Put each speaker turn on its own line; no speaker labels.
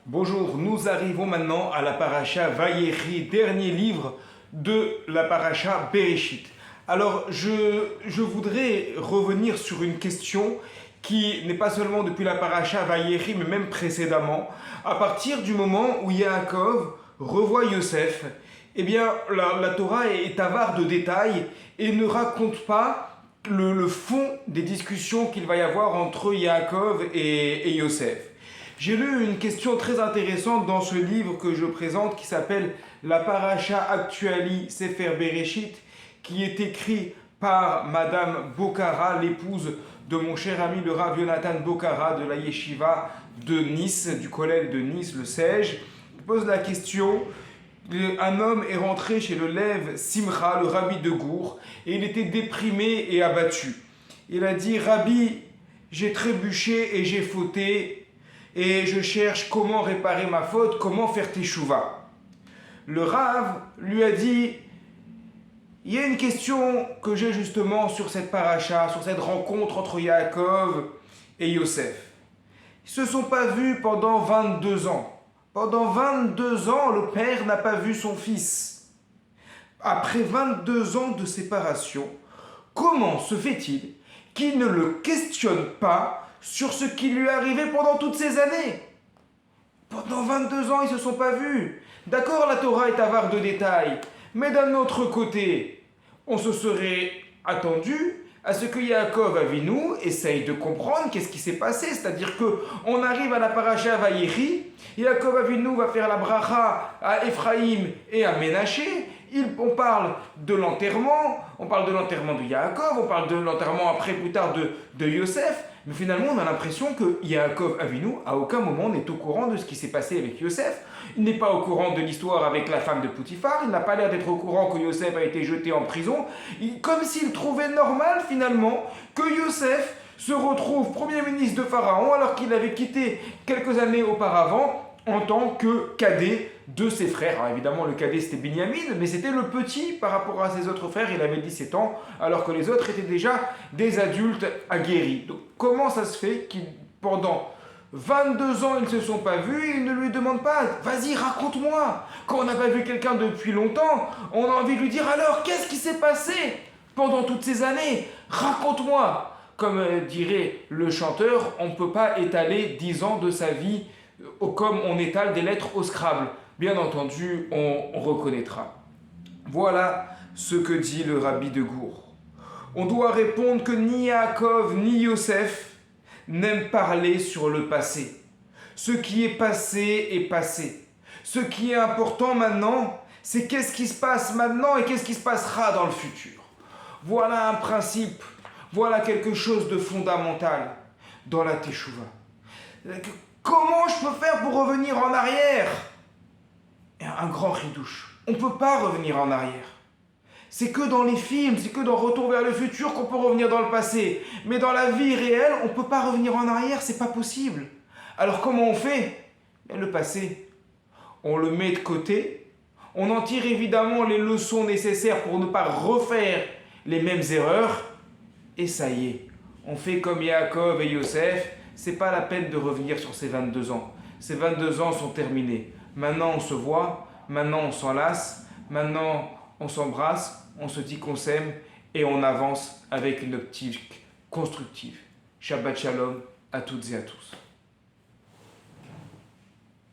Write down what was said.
Bonjour, nous arrivons maintenant à la paracha Vayechi, dernier livre de la paracha Bereshit. Alors, je voudrais revenir sur une question qui n'est pas seulement depuis la paracha Vayechi, mais même précédemment. À partir du moment où Yaakov revoit Yosef, eh bien, la Torah est avare de détails et ne raconte pas le fond des discussions qu'il va y avoir entre Yaakov et Yosef. J'ai lu une question très intéressante dans ce livre que je présente qui s'appelle La Paracha Actuali Sefer Bereshit, qui est écrit par Madame Bocara, l'épouse de mon cher ami le Rav Yonatan Bocara de la Yeshiva de Nice, du collège de Nice, le Sej. Il pose la question. Un homme est rentré chez le Lev Simcha, le rabbi de Gour, et il était déprimé et abattu. Il a dit: Rabbi, j'ai trébuché et j'ai fauté, et je cherche comment réparer ma faute, comment faire teshuva. Le Rav lui a dit: il y a une question que j'ai justement sur cette paracha, sur cette rencontre entre Yaakov et Yosef. Ils ne se sont pas vus pendant 22 ans. Pendant 22 ans, le père n'a pas vu son fils. Après 22 ans de séparation, comment se fait-il qu'il ne le questionne pas sur ce qui lui est arrivé pendant toutes ces années? Pendant 22 ans, ils ne se sont pas vus. D'accord, la Torah est avare de détails, mais d'un autre côté, on se serait attendu à ce que Yaakov Avinu essaye de comprendre qu'est-ce qui s'est passé. C'est-à-dire qu'on arrive à la paracha Vayechi, Yaakov Avinu va faire la bracha à Ephraïm et à Ménaché. On parle de l'enterrement, on parle de l'enterrement de Yaakov, on parle de l'enterrement après, plus tard, de Yosef. Mais finalement, on a l'impression que Yaakov Avinu, à aucun moment, n'est au courant de ce qui s'est passé avec Yosef. Il n'est pas au courant de l'histoire avec la femme de Potiphar. Il n'a pas l'air d'être au courant que Yosef a été jeté en prison. Comme s'il trouvait normal, finalement, que Yosef se retrouve premier ministre de Pharaon, alors qu'il avait quitté quelques années auparavant en tant que cadet de ses frères. Alors évidemment, le cadet c'était Binyamin, mais c'était le petit par rapport à ses autres frères. Il avait 17 ans, alors que les autres étaient déjà des adultes aguerris. Donc comment ça se fait qu'ils, pendant 22 ans, ils ne se sont pas vus, ils ne lui demandent pas: vas-y, raconte-moi. Quand on n'a pas vu quelqu'un depuis longtemps, on a envie de lui dire: alors, qu'est-ce qui s'est passé pendant toutes ces années? Raconte-moi. Comme dirait le chanteur, on ne peut pas étaler 10 ans de sa vie comme on étale des lettres au Scrabble. Bien entendu, on reconnaîtra. Voilà ce que dit le rabbi de Gour. On doit répondre que ni Yaakov ni Yosef n'aiment parler sur le passé. Ce qui est passé est passé. Ce qui est important maintenant, c'est qu'est-ce qui se passe maintenant et qu'est-ce qui se passera dans le futur. Voilà un principe, voilà quelque chose de fondamental dans la teshuva. Comment je peux faire pour revenir en arrière? Un grand ridouche. On ne peut pas revenir en arrière. C'est que dans les films, c'est que dans Retour vers le futur qu'on peut revenir dans le passé. Mais dans la vie réelle, on ne peut pas revenir en arrière, c'est pas possible. Alors comment on fait? Le passé, on le met de côté. On en tire évidemment les leçons nécessaires pour ne pas refaire les mêmes erreurs. Et ça y est, on fait comme Yaakov et Yosef. C'est pas la peine de revenir sur ces 22 ans. Ces 22 ans sont terminés. Maintenant, on se voit. Maintenant, on s'enlace. Maintenant, on s'embrasse. On se dit qu'on s'aime. Et on avance avec une optique constructive. Shabbat Shalom à toutes et à tous.